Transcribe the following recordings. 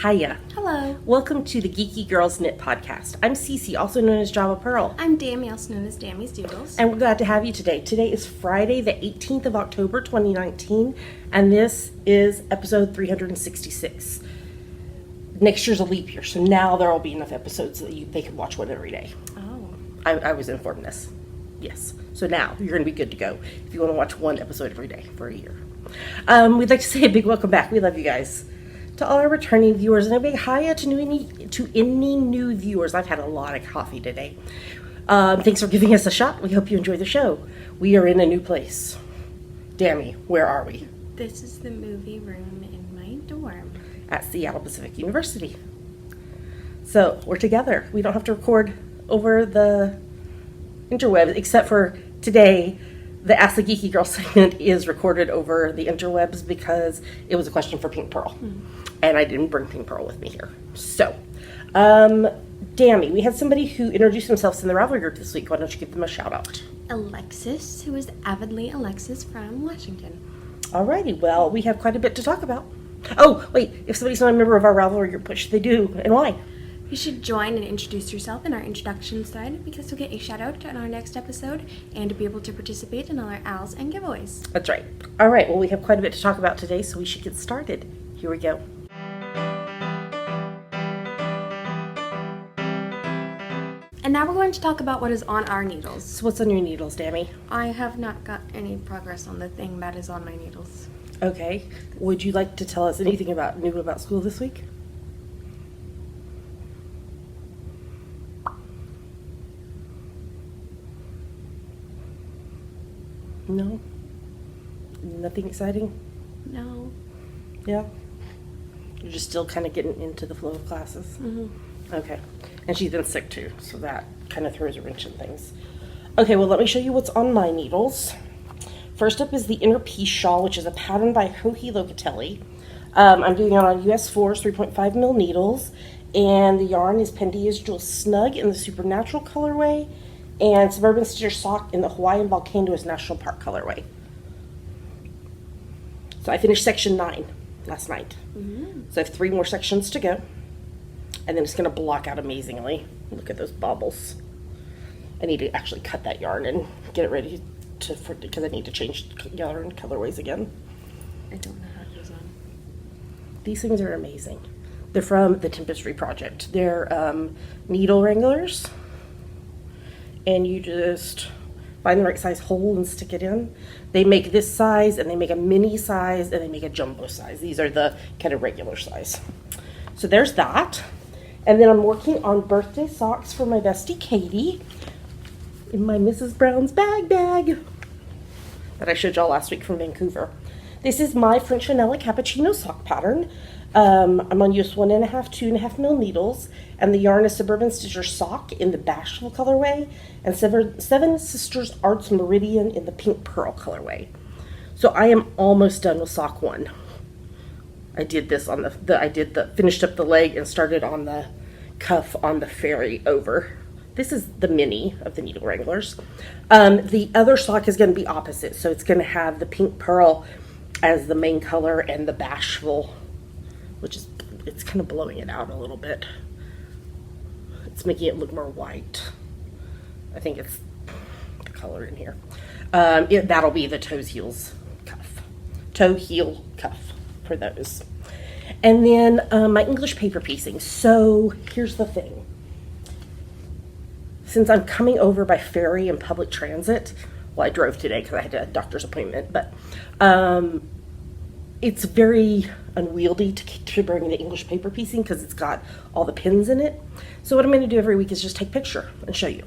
Hiya. Hello. Welcome to the Geeky Girls Knit Podcast. I'm Cece, also known as Java Pearl. I'm Dammy, also known as Dammy's Doodles. And we're glad to have you today. Today is Friday, the 18th of October, 2019, and this is episode 366. Next year's a leap year, so now there will be enough episodes that they can watch one every day. Oh. I was informed this. Yes. So now you're going to be good to go if you want to watch one episode every day for a year. We'd like to say a big welcome back. We love you guys. To all our returning viewers, and a big hiya to any new viewers. I've had a lot of coffee today. Thanks for giving us a shot. We hope you enjoy the show. We are in a new place. Dammy, where are we? This is the movie room in my dorm. At Seattle Pacific University. So, we're together. We don't have to record over the interwebs, except for today. The Ask the Geeky Girl segment is recorded over the interwebs because it was a question for Pink Pearl. And I didn't bring Pink Pearl with me here. So, Dammy, we had somebody who introduced themselves in the Ravelry group this week. Why don't you give them a shout out? Alexis, who is avidly Alexis from Washington. Alrighty, well, we have quite a bit to talk about. Oh, wait, if somebody's not a member of our Ravelry group, what should they do and why? You should join and introduce yourself in our introduction thread because you'll get a shout out on our next episode and be able to participate in all our ALs and giveaways. That's right. All right, well, we have quite a bit to talk about today, so we should get started. Here we go. And now we're going to talk about what is on our needles. So what's on your needles, Dammy? I have not got any progress on the thing that is on my needles. Okay. Would you like to tell us anything new about school this week? No? Nothing exciting? No. Yeah? You're just still kind of getting into the flow of classes? Mm-hmm. Okay. And she's been sick too, so that kind of throws a wrench in things. Okay, well, let me show you what's on my needles. First up is the Inner Peace Shawl, which is a pattern by Joji Locatelli. I'm doing it on US 4's 3.5 mil needles, and the yarn is Pendia's Jewel Snug in the Supernatural colorway, and Suburban Stitcher Sock in the Hawaiian Volcanoes National Park colorway. So I finished section 9 last night. Mm-hmm. So I have 3 more sections to go, and then it's going to block out amazingly. Look at those bobbles. I need to actually cut that yarn and get it ready because I need to change yarn colorways again. I don't know how it goes on. These things are amazing. They're from the Tempestry Project. They're needle wranglers, and you just find the right size hole and stick it in. They make this size, and they make a mini size, and they make a jumbo size. These are the kind of regular size. So there's that. And then I'm working on birthday socks for my bestie Katie in my Mrs. Brown's bag that I showed y'all last week from Vancouver. This is my French Vanilla Cappuccino sock pattern. I'm on US 1.5, 2.5 mil needles, and the yarn is Suburban Stitcher Sock in the Bashful colorway, and Seven Sisters Arts Meridian in the Pink Pearl colorway. So I am almost done with sock 1. I did this on finished up the leg and started on the cuff on the ferry over. This is the mini of the needle wranglers. The other sock is going to be opposite, so it's going to have the Pink Pearl as the main color and the Bashful, it's kind of blowing it out a little bit. It's making it look more white. I think it's the color in here. That'll be the toe heel cuff for those. And then my English paper piecing. So here's the thing. Since I'm coming over by ferry and public transit, well, I drove today because I had a doctor's appointment, but it's very unwieldy to bring the English paper piecing because it's got all the pins in it. So what I'm going to do every week is just take a picture and show you.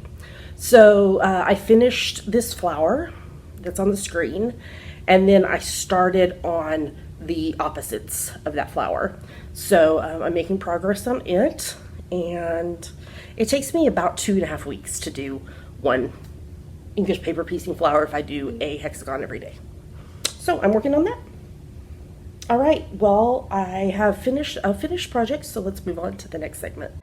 So I finished this flower that's on the screen, and then I started on the opposites of that flower. So I'm making progress on it, and it takes me about 2.5 weeks to do one English paper piecing flower if I do a hexagon every day. So I'm working on that. All right, well, I have finished a finished project, so let's move on to the next segment.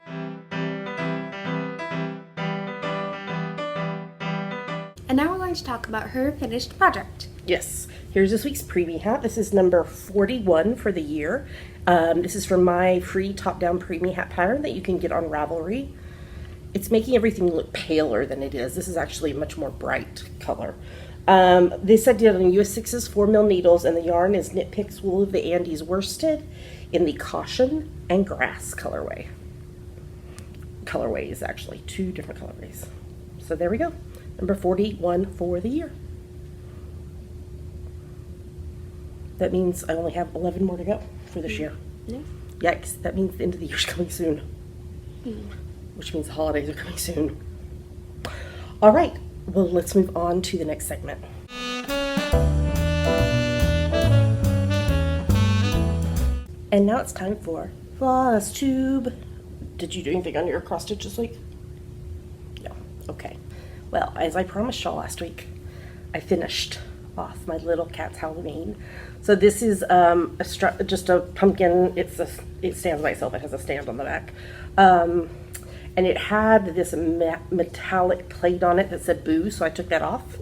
And now we're going to talk about her finished project. Yes, here's this week's preemie hat. This is number 41 for the year. This is from my free top-down preemie hat pattern that you can get on Ravelry. It's making everything look paler than it is. This is actually a much more bright color. This I did on US 6's 4mm needles, and the yarn is Knit Picks Wool of the Andes worsted in the caution and grass colorway. Colorways, actually, 2 different colorways. So there we go, number 41 for the year. That means I only have 11 more to go for this year. No. Yikes, that means the end of the year's coming soon. Which means the holidays are coming soon. All right, well, let's move on to the next segment. And now it's time for FlossTube. Did you do anything on your cross stitch this week? No. Okay. Well, as I promised y'all last week, I finished off my little cat's Halloween. So this is just a pumpkin. It stands by itself. It has a stand on the back. And it had this metallic plate on it that said boo, so I took that off.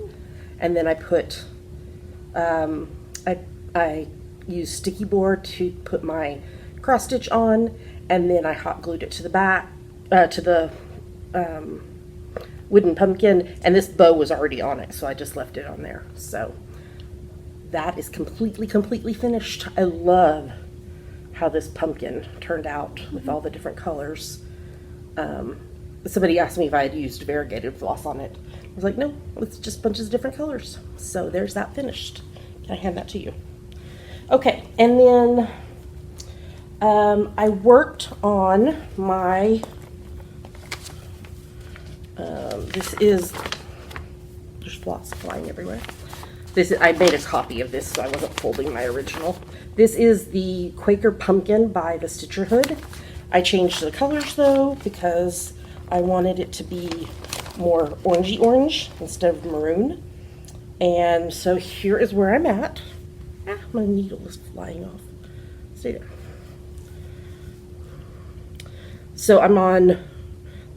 And then I put, I used sticky board to put my cross stitch on, and then I hot glued it to the back, to the wooden pumpkin, and this bow was already on it, so I just left it on there. So that is completely finished. I love how this pumpkin turned out with all the different colors. Somebody asked me if I had used variegated floss on it. I was like, no, it's just bunches of different colors. So there's that finished. Can I hand that to you? Okay, and then I worked on my, there's floss flying everywhere. I made a copy of this, so I wasn't folding my original. This is the Quaker Pumpkin by the Stitcher Hood. I changed the colors though, because I wanted it to be more orangey orange instead of maroon. And so here is where I'm at. Ah, my needle is flying off. Stay there. So I'm on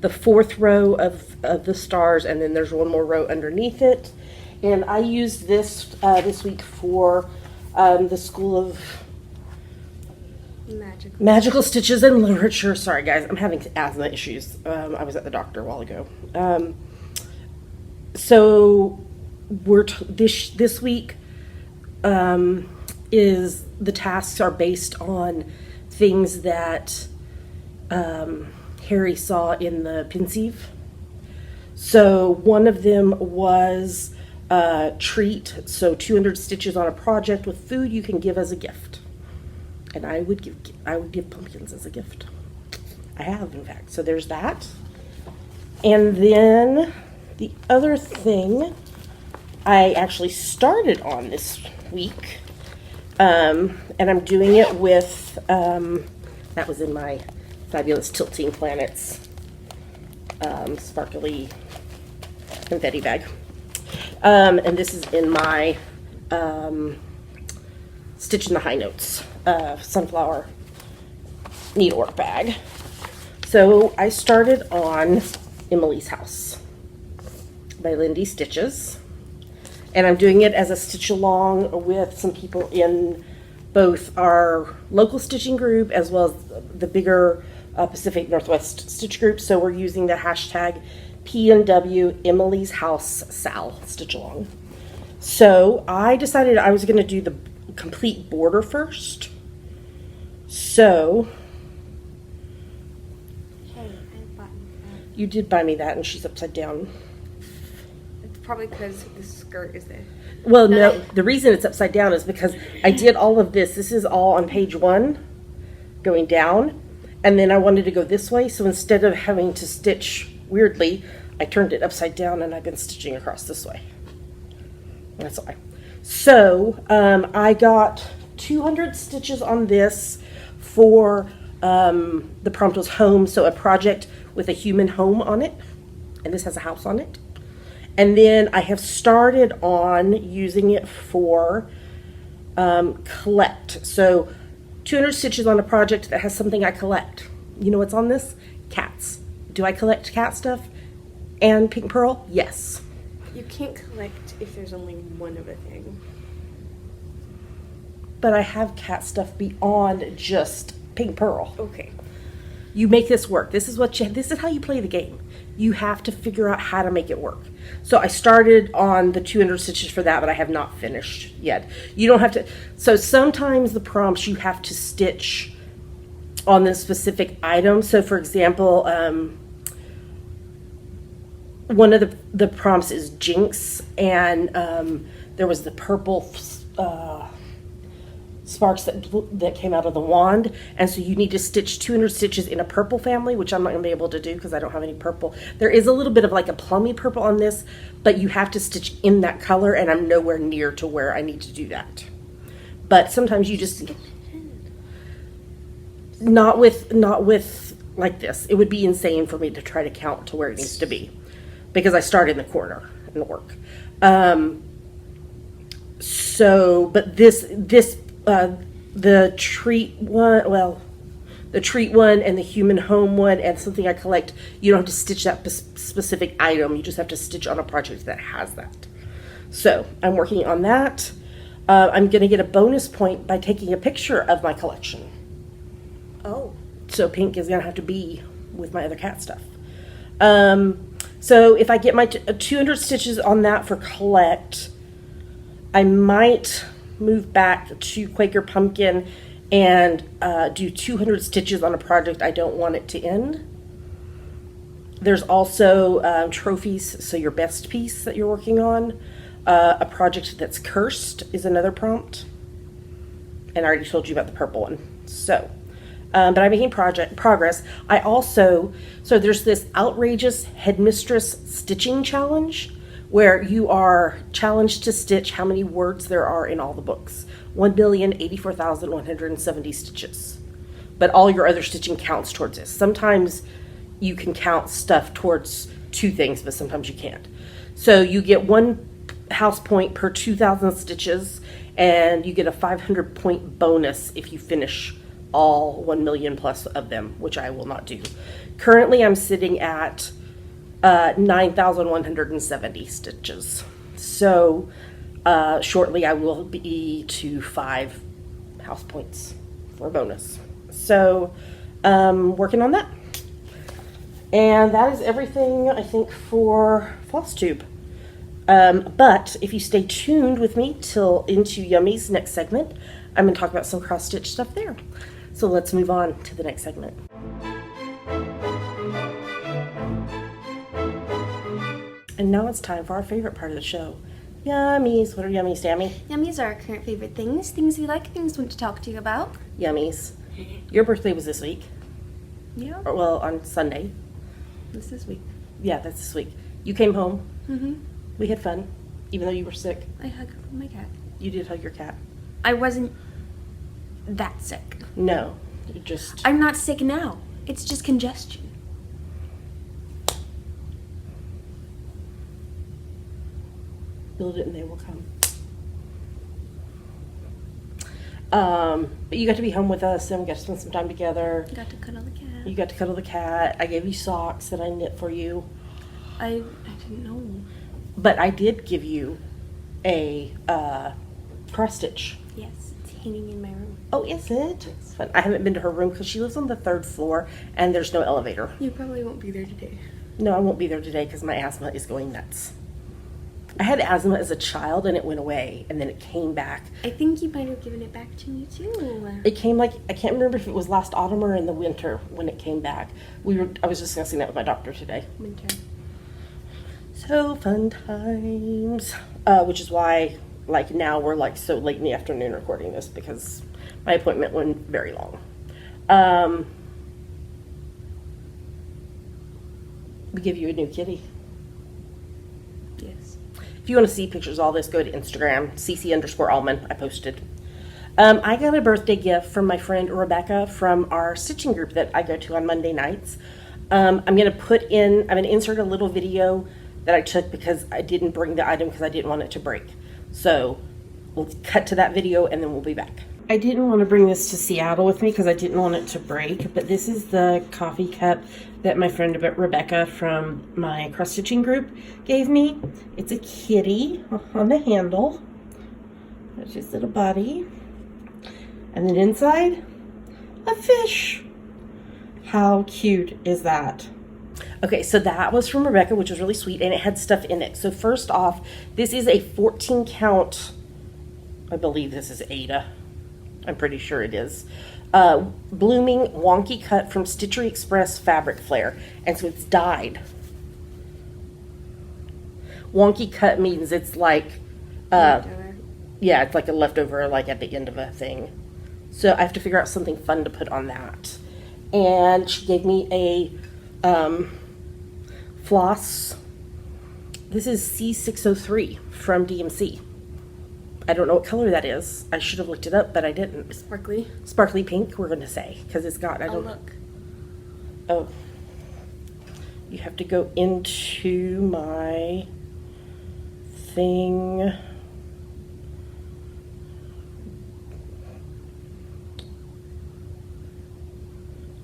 the 4th row of the stars, and then there's one more row underneath it. And I used this this week for the School of Magical Stitches and Literature. Sorry guys, I'm having asthma issues. I was at the doctor a while ago. So this week is the tasks are based on things that Harry saw in the pensieve. So one of them was treat, so 200 stitches on a project with food you can give as a gift. And I would give pumpkins as a gift. I have, in fact. So there's that. And then the other thing I actually started on this week, and I'm doing it with, that was in my Fabulous Tilting Planets sparkly confetti bag. And this is in my Stitch in the High Notes sunflower needlework bag. So I started on Emily's House by Lindy Stitches, and I'm doing it as a stitch along with some people in both our local stitching group as well as the bigger Pacific Northwest stitch group. So we're using the hashtag PNW Emily's House Sal stitch along. So I decided I was going to do the complete border first. So Hey, I bought that. you did buy me that, and she's upside down. It's probably because the skirt is there. Well, no, the reason it's upside down is because I did all of this. This is all on page 1 going down, and then I wanted to go this way, so instead of having to stitch weirdly, I turned it upside down, and I've been stitching across this way. That's why. So I got 200 stitches on this for the prompt was home, so a project with a human home on it, and this has a house on it. And then I have started on using it for collect. So 200 stitches on a project that has something I collect. You know what's on this? Cats. Do I collect cat stuff and pink pearl? Yes. You can't collect if there's only one of a thing. But I have cat stuff beyond just pink pearl. Okay. You make this work. This is how you play the game. You have to figure out how to make it work. So I started on the 200 stitches for that, but I have not finished yet. You don't have to. So sometimes the prompts you have to stitch on the specific item. So for example, one of the prompts is Jinx, and there was the purple sparks that came out of the wand, and so you need to stitch 200 stitches in a purple family, which I'm not going to be able to do because I don't have any purple. There is a little bit of like a plummy purple on this, but you have to stitch in that color, and I'm nowhere near to where I need to do that. But sometimes you just not with like this. It would be insane for me to try to count to where it needs to be because I start in the corner in the work. But the treat one, the treat one and the human home one and something I collect, you don't have to stitch that specific item. You just have to stitch on a project that has that. So I'm working on that. I'm going to get a bonus point by taking a picture of my collection. Oh. So pink is going to have to be with my other cat stuff. So if I get my 200 stitches on that for collect, I might move back to Quaker Pumpkin and do 200 stitches on a project I don't want it to end. There's also trophies, so your best piece that you're working on. A project that's cursed is another prompt. And I already told you about the purple one. So, but I'm making progress. I also, so there's this outrageous headmistress stitching challenge where you are challenged to stitch how many words there are in all the books. 1,084,170 stitches. But all your other stitching counts towards this. Sometimes you can count stuff towards two things, but sometimes you can't. So you get 1 house point per 2,000 stitches, and you get a 500 point bonus if you finish all 1 million plus of them, which I will not do. Currently I'm sitting at 9,170 stitches. So shortly I will be to 5 house points for a bonus. So working on that. And that is everything I think for FlossTube. But if you stay tuned with me till into Yummy's next segment, I'm going to talk about some cross-stitch stuff there. So let's move on to the next segment. And now it's time for our favorite part of the show. Yummies. What are yummies, Sammy? Yummies are our current favorite things. Things we like, things we want to talk to you about. Yummies. Your birthday was this week. Yeah. Or, well, on Sunday. This week. Yeah, that's this week. You came home. Mm-hmm. We had fun, even though you were sick. I hugged my cat. You did hug your cat. I wasn't that sick. No, you just... I'm not sick now. It's just congestion. Build it and they will come. But you got to be home with us and we got to spend some time together. I got to cuddle the cat. You got to cuddle the cat. I gave you socks that I knit for you. I didn't know. But I did give you a cross stitch. Yes, it's hanging in my room. Oh, is it? It's fun. I haven't been to her room because she lives on the 3rd floor and there's no elevator. You probably won't be there today. No, I won't be there today because my asthma is going nuts. I had asthma as a child and it went away and then it came back. I think you might have given it back to me too. It came like, I can't remember if it was last autumn or in the winter when it came back. I was discussing that with my doctor today. Winter. So fun times. Which is why like now we're like so late in the afternoon recording this because my appointment went very long. We give you a new kitty. Yes. If you want to see pictures of all this, go to Instagram, cc_almond. I posted. I got a birthday gift from my friend Rebecca from our stitching group that I go to on Monday nights. I'm going to insert a little video that I took because I didn't bring the item because I didn't want it to break. So we'll cut to that video and then we'll be back. I didn't want to bring this to Seattle with me because I didn't want it to break, but this is the coffee cup that my friend Rebecca from my cross stitching group gave me. It's a kitty on the handle. There's his little body. And then inside, a fish. How cute is that? Okay, so that was from Rebecca, which was really sweet, and it had stuff in it. So first off, this is a 14 count, I believe this is Ada. I'm pretty sure it is. Blooming wonky cut from Stitchery Express Fabric Flare. And so it's dyed. Wonky cut means it's like, yeah, it's like a leftover, like at the end of a thing. So I have to figure out something fun to put on that. And she gave me a floss. This is C603 from DMC. I don't know what color that is. I should have looked it up, but I didn't. Sparkly. Sparkly pink, we're going to say, because it's got, I don't know. Look. Oh. You have to go into my thing.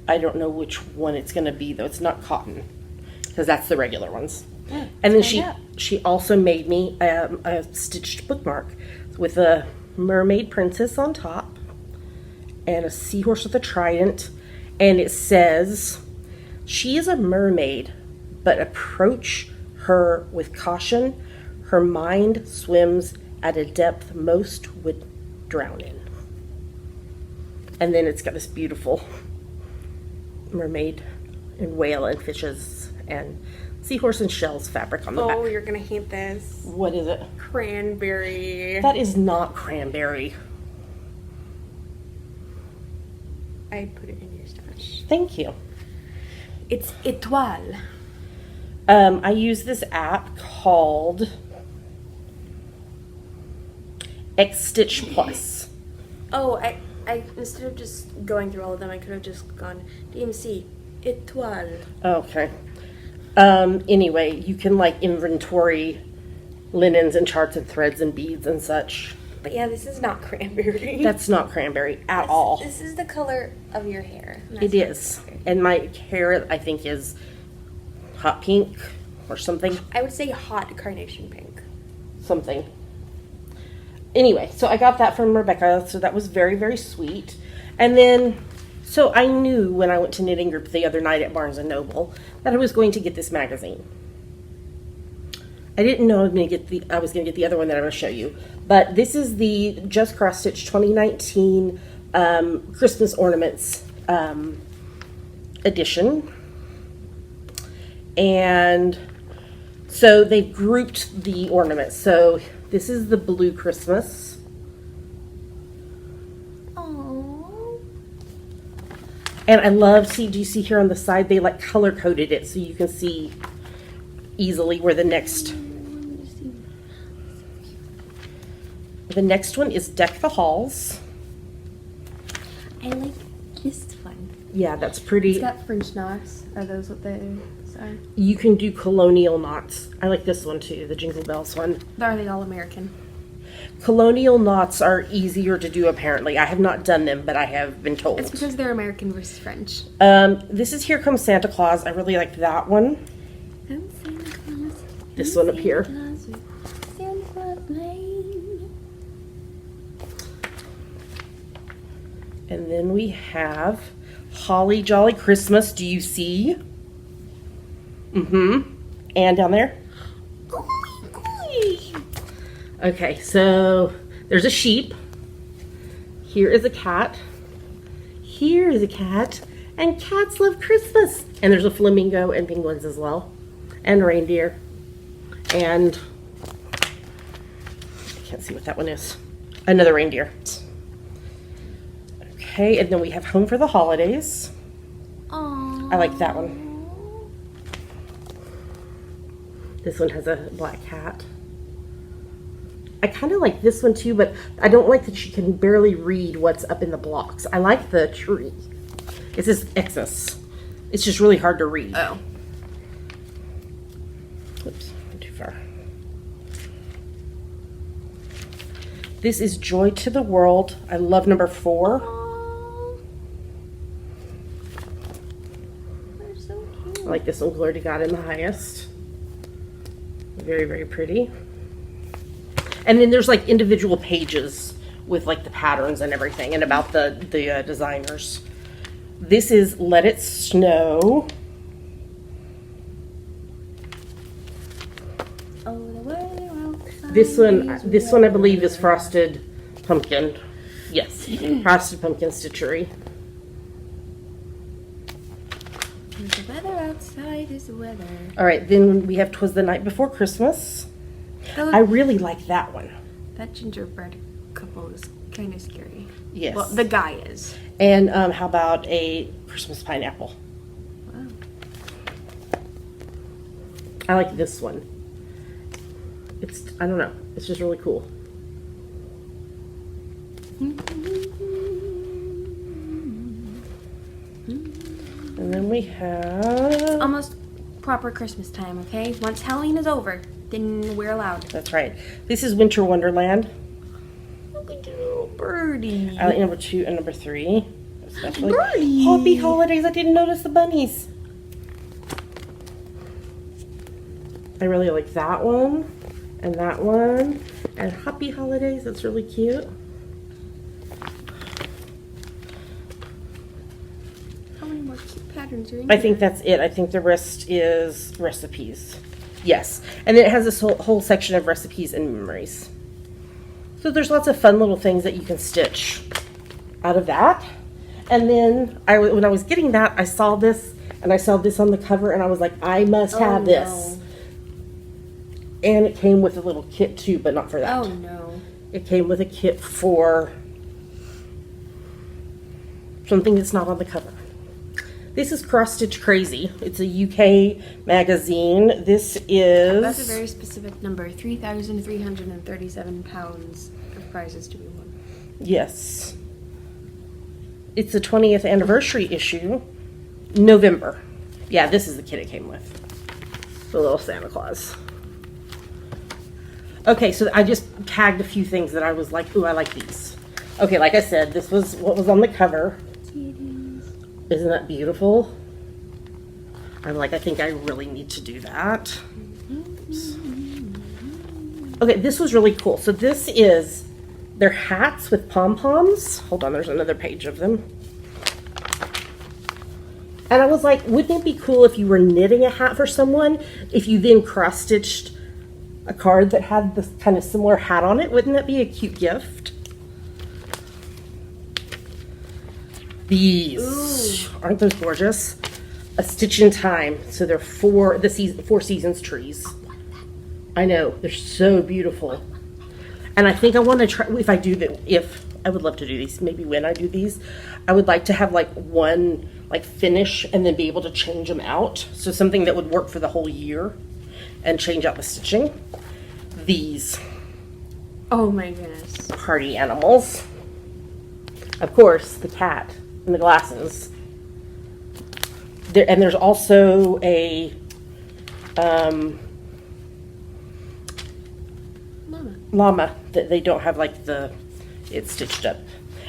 I don't know which one it's going to be, though. It's not cotton, because that's the regular ones. And then she also made me a stitched bookmark with a mermaid princess on top and a seahorse with a trident. And it says, "She is a mermaid, but approach her with caution. Her mind swims at a depth most would drown in." And then it's got this beautiful mermaid and whale and fishes and seahorse and shells fabric on the back. Oh, you're gonna hate this. What is it? Cranberry. That is not cranberry. I put it in your stash. Thank you. It's Etoile. I use this app called X Stitch Plus. Oh, I instead of just going through all of them, I could have just gone DMC Etoile. Okay. Anyway, you can like inventory linens and charts and threads and beads and such. But yeah, this is not cranberry. That's not cranberry at all. This is the color of your hair. It is. And my hair, I think, is hot pink or something. I would say hot carnation pink. Something. Anyway, so I got that from Rebecca, so that was very, very sweet. And then, so I knew when I went to knitting group the other night at Barnes & Noble that I was going to get this magazine. I didn't know I was going to get the other one that I'm going to show you. But this is the Just Cross Stitch 2019 Christmas Ornaments edition. And so they've grouped the ornaments. So this is the Blue Christmas. Aww. And I love, do you see here on the side, they like color coded it so you can see easily where the next one is Deck the Halls. I like this one. Yeah, that's pretty. It's got French knots. Are those what they are? You can do colonial knots. I like this one too, the Jingle Bells one. Are they all American? Colonial knots are easier to do apparently. I have not done them, but I have been told. It's because they're American versus French. This is Here Comes Santa Claus. I really like that one. Santa Claus. This one up here. Santa Claus Lane. And then we have Holly Jolly Christmas. Do you see? Mm-hmm. And down there? Okay, so there's a sheep. Here is a cat. Here is a cat. And cats love Christmas. And there's a flamingo and penguins as well. And reindeer. And I can't see what that one is. Another reindeer. Okay, and then we have Home for the Holidays. Aww. I like that one. This one has a black cat. I kind of like this one too, but I don't like that you can barely read what's up in the blocks. I like the tree. It says Xmas. It's just really hard to read. Oh. Oops, went too far. This is Joy to the World. I love number 4. Aww. They're so cute. I like this one, Glory to God in the highest. Very, very pretty. And then there's like individual pages with like the patterns and everything and about the designers. This is Let It Snow. Oh, the weather outside This is one I believe is Frosted Pumpkin. Yes, Frosted Pumpkin Stitchery. The weather outside is the weather. All right, then we have 'Twas the Night Before Christmas. I really like that one. That gingerbread couple is kind of scary. Yes. Well, the guy is. And how about a Christmas pineapple? Wow. I like this one. I don't know, it's just really cool. And then we have... Almost proper Christmas time, okay? Once Halloween is over, then we're allowed. That's right. This is Winter Wonderland. Look at the little birdie. I like number 2 and number 3. Especially. Birdie. Happy holidays. I didn't notice the bunnies. I really like that one. And that one. And Happy Holidays. That's really cute. How many more cute patterns are in I think that's it. I think the rest is recipes. Yes. And then it has this whole section of recipes and memories. So there's lots of fun little things that you can stitch out of that. And then when I was getting that, I saw this and I saw this on the cover and I was like, I must have this. No. And it came with a little kit too, but not for that. Oh no. It came with a kit for something that's not on the cover. This is Cross Stitch Crazy. It's a UK magazine. This is... That's a very specific number. 3,337 pounds of prizes to be won. Yes. It's the 20th anniversary issue. November. Yeah, this is the kit it came with. The little Santa Claus. Okay, so I just tagged a few things that I was like, ooh, I like these. Okay, like I said, this was what was on the cover. Isn't that beautiful? I'm like, I think I really need to do that. Oops. Okay, this was really cool. So this is their hats with pom-poms. Hold on, there's another page of them. And I was like, wouldn't it be cool if you were knitting a hat for someone, if you then cross-stitched a card that had this kind of similar hat on it? Wouldn't that be a cute gift? These, aren't those gorgeous? A Stitch in Time. So they're Four Seasons trees. I know, they're so beautiful. And I think I want to try, if I do that, I would love to do these, maybe when I do these, I would like to have like one like finish and then be able to change them out. So something that would work for the whole year and change out the stitching. These. Oh my goodness. Party animals. Of course, the cat and the glasses. And there's also a llama that they don't have like it's stitched up.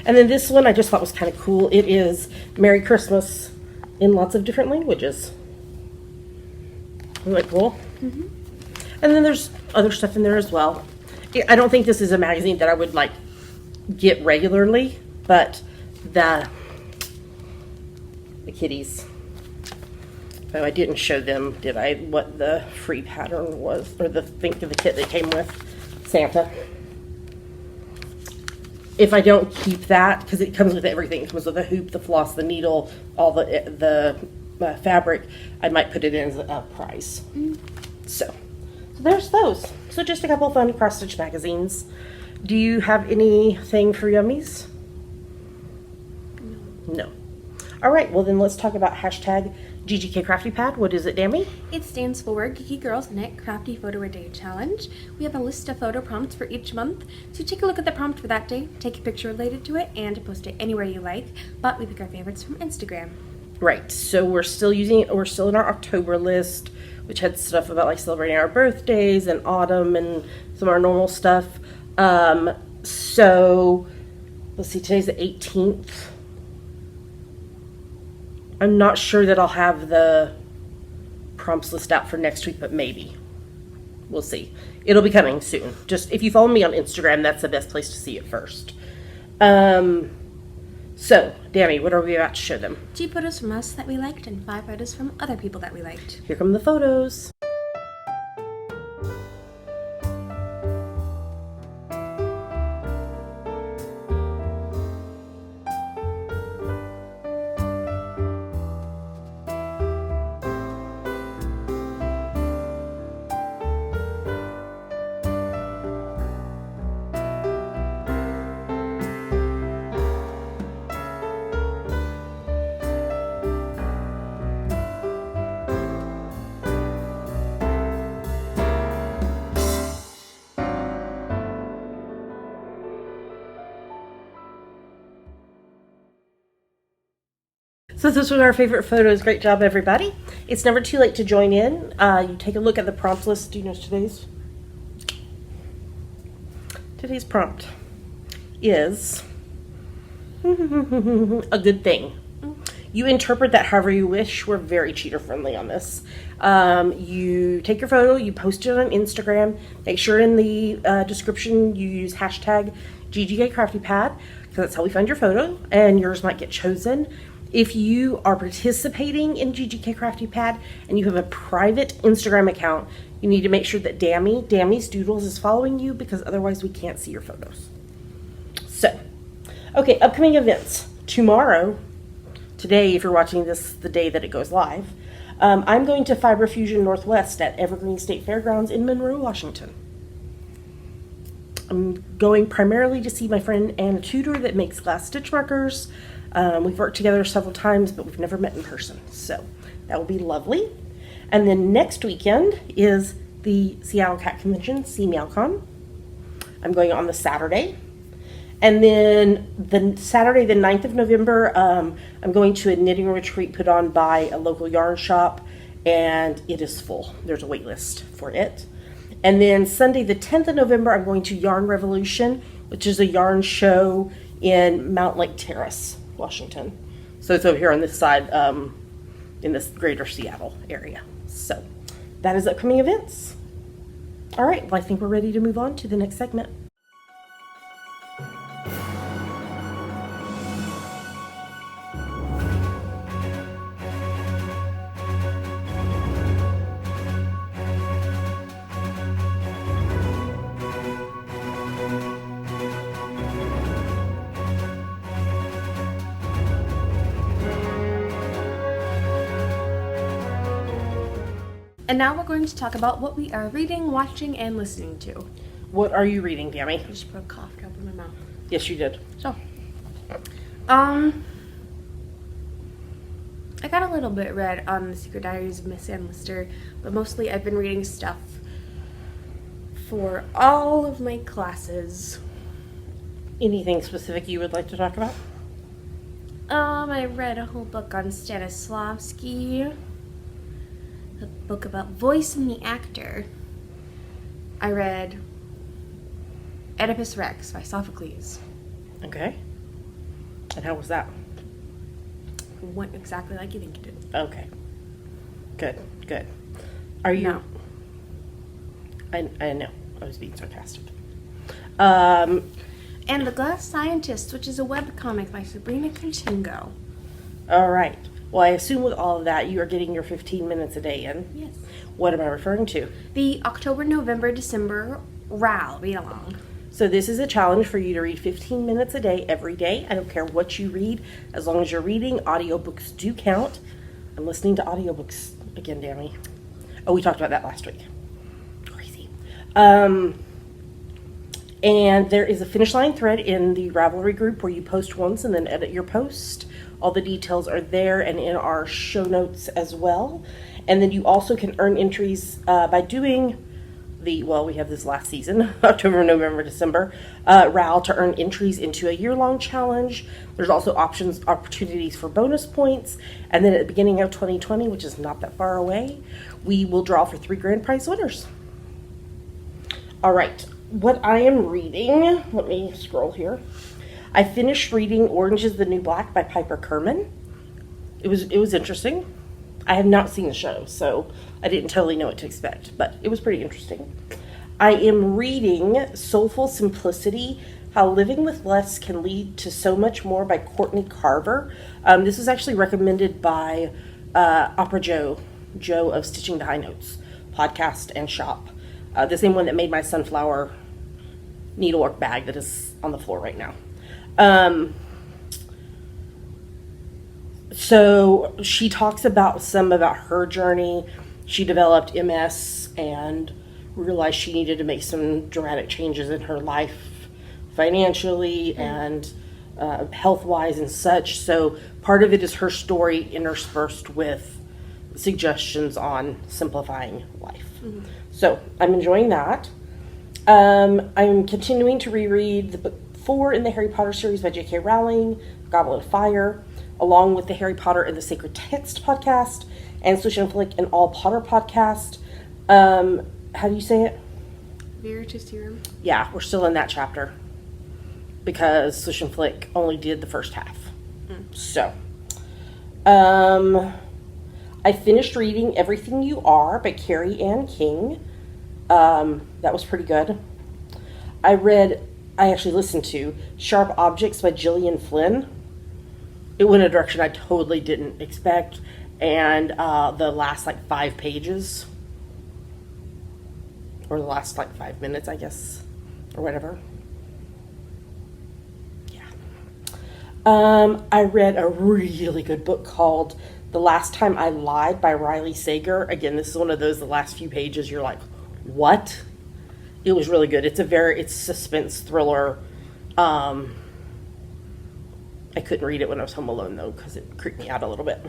And then this one I just thought was kind of cool. It is Merry Christmas in lots of different languages. Isn't that cool? Mm-hmm. And then there's other stuff in there as well. I don't think this is a magazine that I would like get regularly, but the kitties. Oh, I didn't show them, did I, what the free pattern was, or the kit that came with Santa. If I don't keep that, because it comes with everything, it comes with the hoop, the floss, the needle, all the fabric, I might put it in as a prize. So there's those. So just a couple fun cross-stitch magazines. Do you have anything for Yummies? No. All right, well then let's talk about hashtag GGK Crafty Pad. What is it, Dammy? It stands for Geeky Girls Knit Crafty Photo a Day Challenge. We have a list of photo prompts for each month, so take a look at the prompt for that day, take a picture related to it, and post it anywhere you like, but we pick our favorites from Instagram. Right, so we're still in our October list, which had stuff about like celebrating our birthdays and autumn and some of our normal stuff. So, let's see, today's the 18th. I'm not sure that I'll have the prompts list out for next week, but maybe. We'll see. It'll be coming soon. Just if you follow me on Instagram, that's the best place to see it first. So, Dammy, what are we about to show them? 2 photos from us that we liked and 5 photos from other people that we liked. Here come the photos. So this was our favorite photos. Great job, everybody. It's never too late to join in. You take a look at the prompt list. Do you know today's? Today's prompt is a good thing. You interpret that however you wish. We're very cheater friendly on this. You take your photo, you post it on Instagram. Make sure in the description you use hashtag GGGGPad, because that's how we find your photo, and yours might get chosen. If you are participating in GGK Crafty Pad and you have a private Instagram account, you need to make sure that Dammy's Doodles is following you, because otherwise we can't see your photos. So, okay, upcoming events. Tomorrow, today, if you're watching this the day that it goes live, I'm going to Fiber Fusion Northwest at Evergreen State Fairgrounds in Monroe, Washington. I'm going primarily to see my friend Anna Tudor that makes glass stitch markers. We've worked together several times, but we've never met in person, so that will be lovely. And then next weekend is the Seattle Cat Convention, CMeowCon. I'm going on the Saturday. And then the Saturday, the 9th of November, I'm going to a knitting retreat put on by a local yarn shop, and it is full. There's a wait list for it. And then Sunday, the 10th of November, I'm going to Yarn Revolution, which is a yarn show in Mount Lake Terrace, Washington. So it's over here on this side, in this greater Seattle area. So that is upcoming events. All right, well, I think we're ready to move on to the next segment. And now we're going to talk about what we are reading, watching, and listening to. What are you reading, Dammy? I just put a cough drop in my mouth. Yes, you did. So, I got a little bit read on The Secret Diaries of Miss Ann Lister, but mostly I've been reading stuff for all of my classes. Anything specific you would like to talk about? I read a whole book on Stanislavski, a book about voicing the actor. I read Oedipus Rex by Sophocles. Okay. And how was that? Went exactly like you think it did. Okay. Good, good. Are you... No. I know. I was being sarcastic. And The Glass Scientist, which is a webcomic by Sabrina Contingo. All right. Well, I assume with all of that, you are getting your 15 minutes a day in. Yes. What am I referring to? The October, November, December RAL read along. So this is a challenge for you to read 15 minutes a day every day. I don't care what you read, as long as you're reading. Audiobooks do count. I'm listening to audiobooks again, Dammy. Oh, we talked about that last week. Crazy. And there is a finish line thread in the Ravelry group where you post once and then edit your post. All the details are there and in our show notes as well. And then you also can earn entries by doing the, well, we have this last season, October, November, December, RAL to earn entries into a year-long challenge. There's also opportunities for bonus points. And then at the beginning of 2020, which is not that far away, we will draw for 3 grand prize winners. All right. what I am reading, let me scroll here. I finished reading Orange is the New Black by Piper Kerman. It was interesting. I have not seen the show, so I didn't totally know what to expect, but it was pretty interesting. I am reading Soulful Simplicity, How Living with Less Can Lead to So Much More by Courtney Carver. This was actually recommended by Opera Joe of Stitching to High Notes podcast and shop. The same one that made my sunflower needlework bag that is on the floor right now. So she talks about her journey. She developed MS and realized she needed to make some dramatic changes in her life financially and health-wise and such. So part of it is her story interspersed with suggestions on simplifying life. Mm-hmm. So I'm enjoying that. I'm continuing to reread the book 4 in the Harry Potter series by J.K. Rowling, Goblet of Fire, along with the Harry Potter and the Sacred Text podcast, and Swish and Flick and All Potter podcast. How do you say it? Veritaserum. Yeah, we're still in that chapter because Swish and Flick only did the first half. So, I finished reading Everything You Are by Carrie Ann King. That was pretty good. I actually listened to Sharp Objects by Gillian Flynn. It went in a direction I totally didn't expect. And the last 5 pages, or the last 5 minutes, I guess, or whatever. Yeah. I read a really good book called The Last Time I Lied by Riley Sager. Again, this is one of those, the last few pages, you're like, what? It was really good. It's suspense thriller. I couldn't read it when I was home alone, though, because it creeped me out a little bit.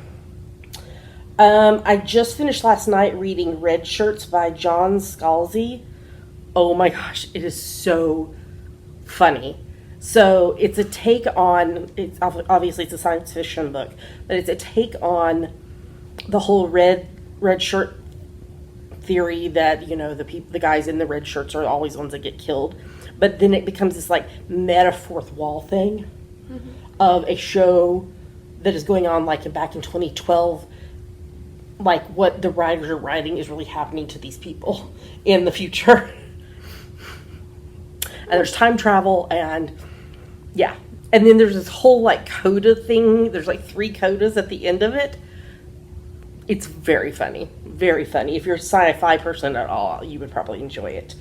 I just finished last night reading Red Shirts by John Scalzi. Oh my gosh, it is so funny. So it's a take on, obviously it's a science fiction book, but it's a take on the whole red shirt theory that, the guys in the red shirts are always the ones that get killed. But then it becomes this meta fourth wall thing. Mm-hmm. Of a show that is going on back in 2012, what the writers are writing is really happening to these people in the future. And there's time travel and yeah. And then there's this whole coda thing. There's 3 codas at the end of it. It's very funny. Very funny. If you're a sci-fi person at all, you would probably enjoy it.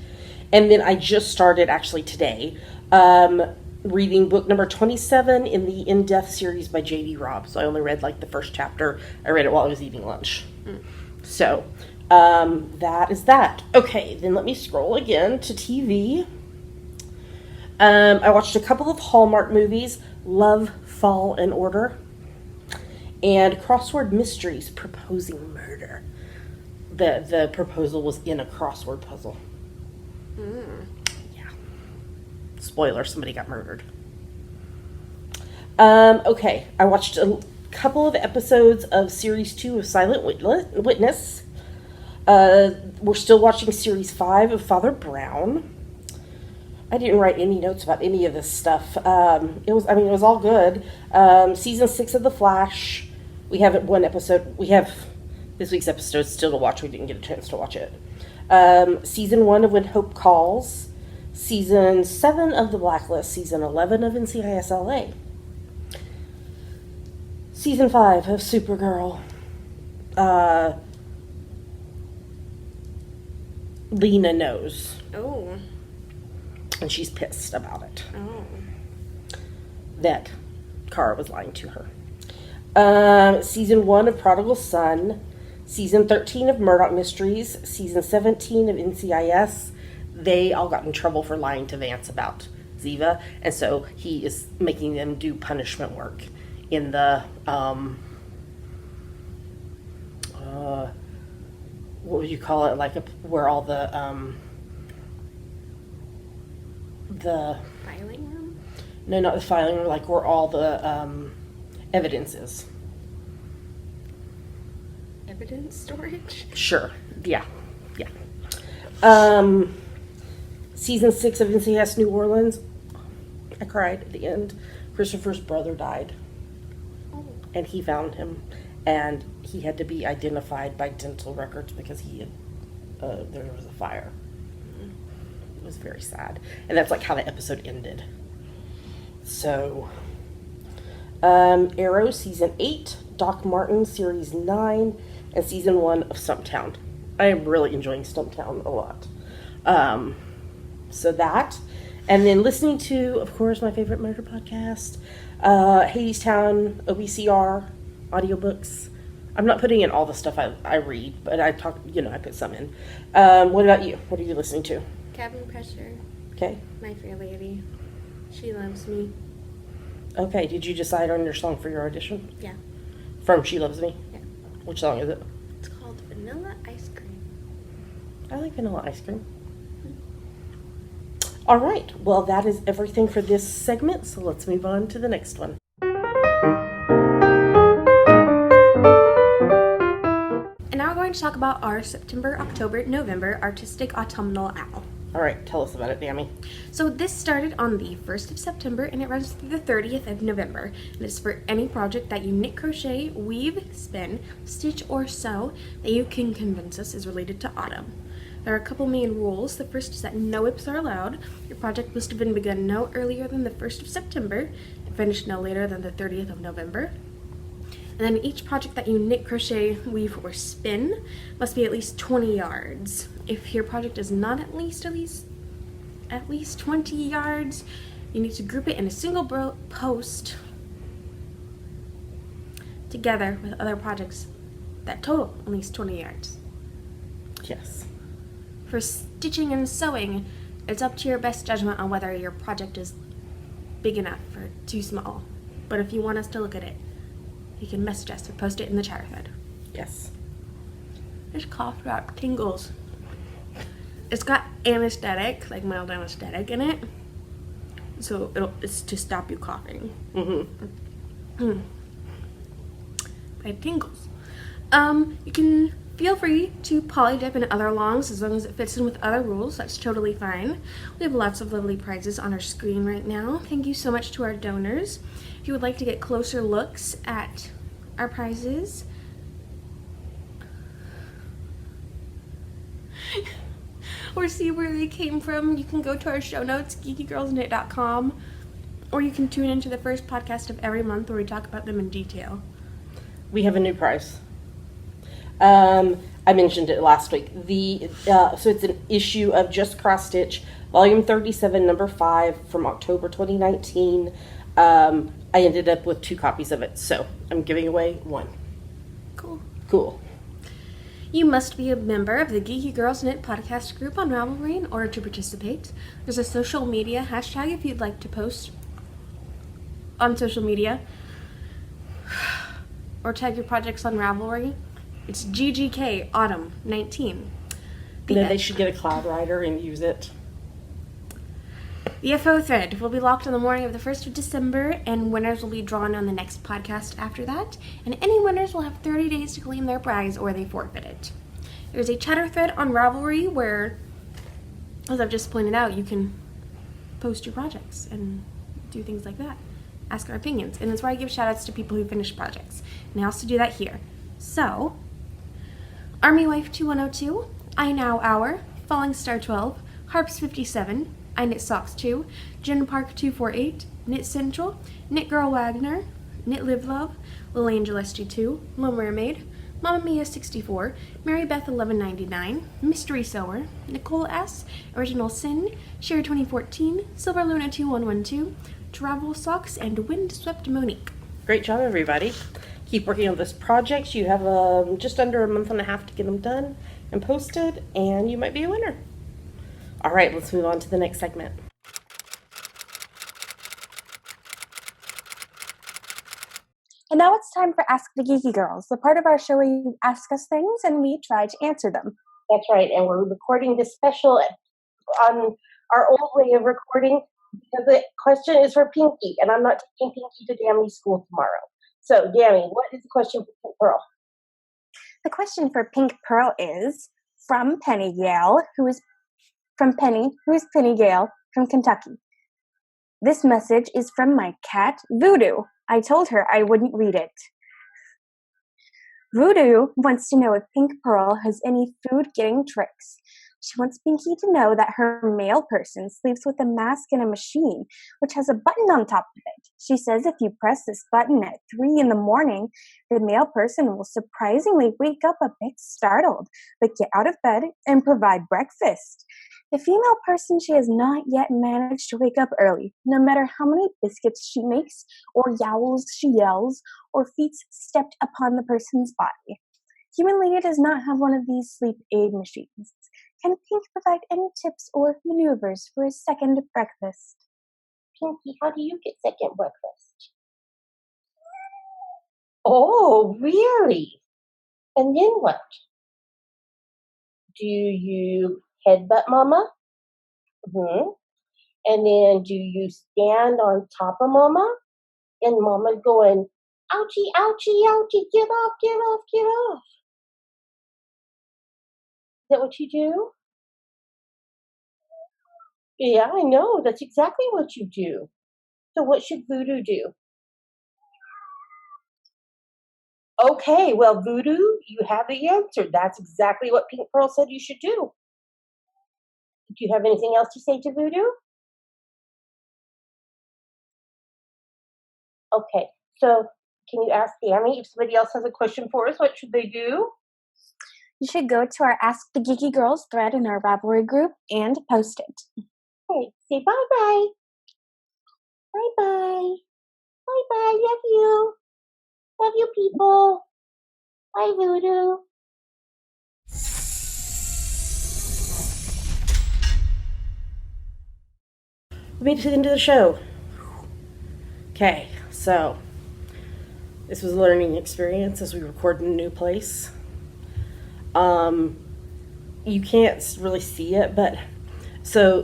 And then I just started actually today, reading book number 27 in the In Death series by J.D. Robb. So I only read the first chapter. I read it while I was eating lunch. So that is that. Okay, then let me scroll again to TV. I watched a couple of Hallmark movies, Love, Fall, and Order, and Crossword Mysteries, Proposing Murder. The proposal was in a crossword puzzle. Spoiler, somebody got murdered. Okay, I watched a couple of episodes of Series 2 of Silent Witness. We're still watching Series 5 of Father Brown. I didn't write any notes about any of this stuff. It was all good. Season 6 of The Flash. We have one episode. We have this week's episode still to watch. We didn't get a chance to watch it. Season 1 of When Hope Calls. Season 7 of The Blacklist, Season 11 of NCIS LA. Season 5 of Supergirl. Lena knows. Oh. And she's pissed about it. Oh. That Kara was lying to her. Season 1 of Prodigal Son. Season 13 of Murdoch Mysteries. Season 17 of NCIS. They all got in trouble for lying to Vance about Ziva, and so he is making them do punishment work in the what would you call it? Where all the filing room? No, not the filing room. Where all the evidence is. Evidence storage? Sure. Yeah. Season 6 of NCIS New Orleans, I cried at the end. Christopher's brother died, and he found him, and he had to be identified by dental records because he had, there was a fire. It was very sad, and that's like how the episode ended. So, Arrow Season 8, Doc Martin Series 9, and Season 1 of Stumptown. I am really enjoying Stumptown a lot. So that, and then listening to, of course, my favorite murder podcast, Hadestown, OBCR, audiobooks. I'm not putting in all the stuff I read, but I talk, I put some in. What about you? What are you listening to? Cabin Pressure. Okay. My Fair Lady. She Loves Me. Okay, did you decide on your song for your audition? Yeah. From She Loves Me? Yeah. Which song is it? It's called Vanilla Ice Cream. I like vanilla ice cream. All right, well, that is everything for this segment, so let's move on to the next one. And now we're going to talk about our September, October, November Artistic Autumnal Owl. All right, tell us about it, Dammy. So this started on the 1st of September and it runs through the 30th of November. And it's for any project that you knit, crochet, weave, spin, stitch, or sew that you can convince us is related to autumn. There are a couple main rules. The first is that no whips are allowed. Your project must have been begun no earlier than the 1st of September and finished no later than the 30th of November. And then each project that you knit, crochet, weave, or spin must be at least 20 yards. If your project is not at least 20 yards, you need to group it in a single post together with other projects that total at least 20 yards. Yes. For stitching and sewing, it's up to your best judgment on whether your project is big enough or too small. But if you want us to look at it, you can message us or post it in the chatter thread. Yes. This cough drop tingles. It's got anesthetic, like mild anesthetic in it. So it's to stop you coughing. But it tingles. You can feel free to poly dip in other longs as long as it fits in with other rules. That's totally fine. We have lots of lovely prizes on our screen right now. Thank you so much to our donors. If you would like to get closer looks at our prizes, or see where they came from, you can go to our show notes, geekygirlsknit.com, or you can tune into the first podcast of every month where we talk about them in detail. We have a new prize. I mentioned it last week. So it's an issue of Just Cross Stitch, volume 37, number 5, from October 2019. I ended up with 2 copies of it, so I'm giving away 1. Cool. You must be a member of the Geeky Girls Knit podcast group on Ravelry in order to participate. There's a social media hashtag if you'd like to post on social media or tag your projects on Ravelry. It's GGG Autumn 19. They should get a Cloud Rider and use it. The FO thread will be locked on the morning of the 1st of December, and winners will be drawn on the next podcast after that. And any winners will have 30 days to claim their prize or they forfeit it. There's a chatter thread on Ravelry where, as I've just pointed out, you can post your projects and do things like that. Ask our opinions. And it's where I give shout outs to people who finish projects. And I also do that here. So, Army Wife 2102, I Now Hour, Falling Star 12, Harps 57, I Knit Socks 2, Jen Park 248, Knit Central, Knit Girl Wagner, Knit Live Love, Lil Angel SG2, Lil Mermaid, Mama Mia 64, Mary Beth 1199, Mystery Sewer, Nicole S, Original Sin, Sherry 2014, Silver Luna 2112, Travel Socks, and Windswept Monique. Great job, everybody. Keep working on this project. You have just under a month and a half to get them done and posted, and you might be a winner. All right, let's move on to the next segment. And now it's time for Ask the Geeky Girls, the part of our show where you ask us things and we try to answer them. That's right, and we're recording this special on our old way of recording because the question is for Pinky, and I'm not taking Pinky to Dammy's school tomorrow. So, Dammy, what is the question for Pink Pearl? The question for Pink Pearl is from Penny Yale, who is from Penny, who's Penny Gale, from Kentucky. This message is from my cat, Voodoo. I told her I wouldn't read it. Voodoo wants to know if Pink Pearl has any food-getting tricks. She wants Pinky to know that her male person sleeps with a mask and a machine, which has a button on top of it. She says if you press this button at 3 in the morning, the male person will surprisingly wake up a bit startled, but get out of bed and provide breakfast. The female person, she has not yet managed to wake up early, no matter how many biscuits she makes, or yowls she yells, or feet stepped upon the person's body. Human Lady does not have one of these sleep aid machines. Can Pink provide any tips or maneuvers for a second breakfast? Pinky, how do you get second breakfast? Oh, really? And then what? Do you headbutt Mama? Mm-hmm. And then do you stand on top of Mama? And Mama's going, ouchie, ouchie, ouchie, get off, get off, get off. Is that what you do? Yeah, I know. That's exactly what you do. So what should Voodoo do? Okay, well, Voodoo, you have the answer. That's exactly what Pink Pearl said you should do. Do you have anything else to say to Voodoo? Okay, so can you ask Sammy if somebody else has a question for us? What should they do? You should go to our Ask the Geeky Girls thread in our Ravelry group and post it. Okay, say bye-bye. Bye-bye. Bye-bye, love you. Love you, people. Bye, Voodoo. We made it to the end of the show. Okay, so this was a learning experience as we record in a new place. You can't really see it, but so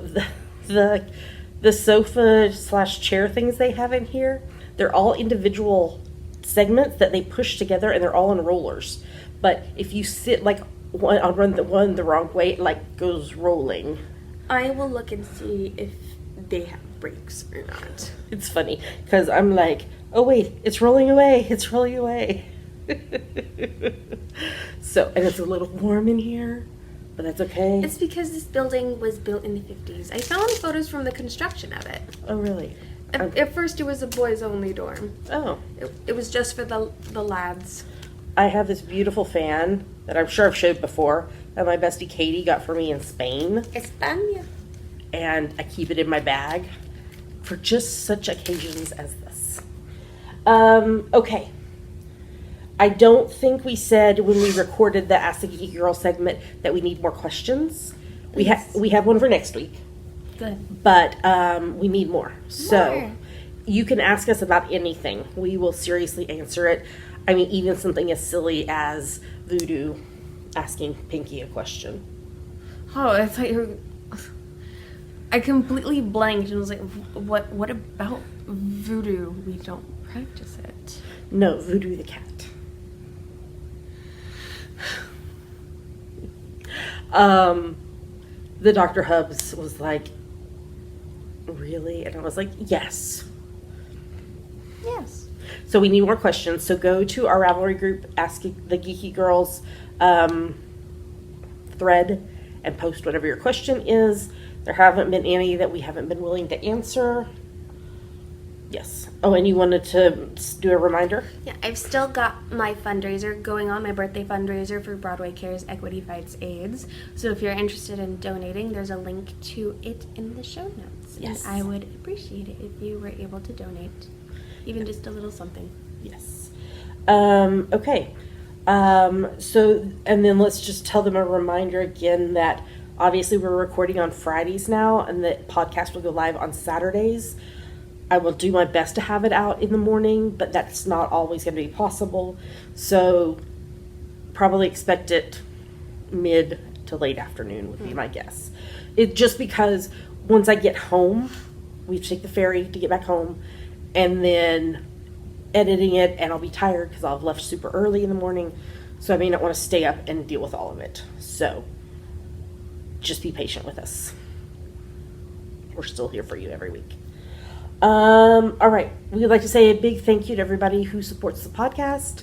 the sofa / chair things they have in here, they're all individual segments that they push together, and they're all in rollers. But if you sit like one the wrong way, it like goes rolling. I will look and see if they have brakes or not. It's funny because I'm like, oh wait, it's rolling away. It's rolling away. So, and it's a little warm in here, but that's okay. It's because this building was built in the 50s. I found photos from the construction of it. Oh really? At first, it was a boys-only dorm. Oh. It was just for the lads. I have this beautiful fan that I'm sure I've showed before that my bestie Katie got for me in Spain. España. And I keep it in my bag for just such occasions as this. Okay. I don't think we said when we recorded the Ask the Geeky Girl segment that we need more questions. We have one for next week. Good. But we need more. So you can ask us about anything. We will seriously answer it. I mean, even something as silly as Voodoo asking Pinky a question. Oh, I thought you were... I completely blanked and was like, what about Voodoo? We don't practice it. No, Voodoo the cat. The Dr. Hubs was like, really? And I was like, yes. Yes. So we need more questions. So go to our Ravelry group, Ask the Geeky Girls thread, and post whatever your question is. There haven't been any that we haven't been willing to answer. Yes. Oh, and you wanted to do a reminder? Yeah, I've still got my fundraiser going on, my birthday fundraiser for Broadway Cares Equity Fights AIDS. So if you're interested in donating, there's a link to it in the show notes. Yes. And I would appreciate it if you were able to donate, even just a little something. Yes. Okay. So, and then let's just tell them a reminder again that obviously we're recording on Fridays now, and the podcast will go live on Saturdays. I will do my best to have it out in the morning, but that's not always going to be possible. So probably expect it mid to late afternoon would be my guess. It just because once I get home, we have to take the ferry to get back home, and then editing it, and I'll be tired because I'll have left super early in the morning. So I may not want to stay up and deal with all of it. So just be patient with us. we're still here for you every week. All right. We'd like to say a big thank you to everybody who supports the podcast,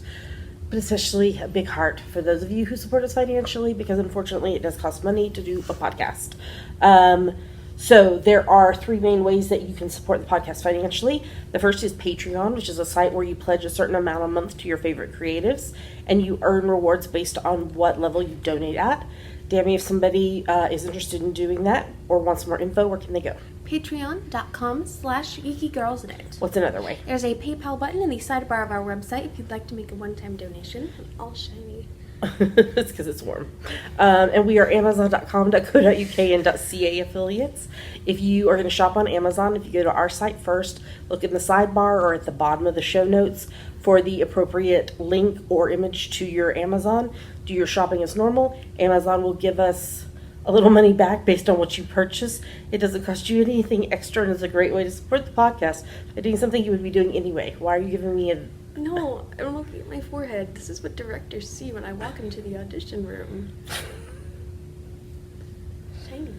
but especially a big heart for those of you who support us financially, because unfortunately it does cost money to do a podcast. So there are 3 main ways that you can support the podcast financially. The first is Patreon, which is a site where you pledge a certain amount a month to your favorite creatives, and you earn rewards based on what level you donate at. Dammy, if somebody is interested in doing that or wants more info, where can they go? Patreon.com/geekygirlsnet. What's another way? There's a PayPal button in the sidebar of our website if you'd like to make a one-time donation. All shiny. It's because it's warm. And we are amazon.com.co.uk and .ca affiliates. If you are going to shop on Amazon, if you go to our site first, look in the sidebar or at the bottom of the show notes for the appropriate link or image to your Amazon. Do your shopping as normal. Amazon will give us a little money back based on what you purchase. It doesn't cost you anything extra, and it's a great way to support the podcast by doing something you would be doing anyway. Why are you giving me a... No, I'm looking at my forehead. This is what directors see when I walk into the audition room. Shiny.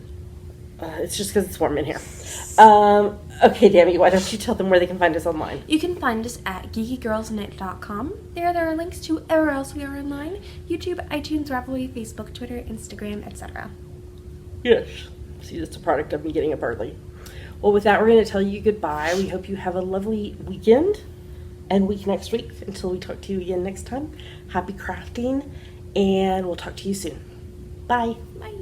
It's just because it's warm in here. Okay, Dammy, why don't you tell them where they can find us online? You can find us at geekygirlsnet.com. There are links to everywhere else we are online: YouTube, iTunes, Ravelry, Facebook, Twitter, Instagram, etc. Yes. See, that's a product of me getting up early. Well, with that, we're going to tell you goodbye. We hope you have a lovely weekend and week next week. Until we talk to you again next time, happy crafting, and we'll talk to you soon. Bye. Bye.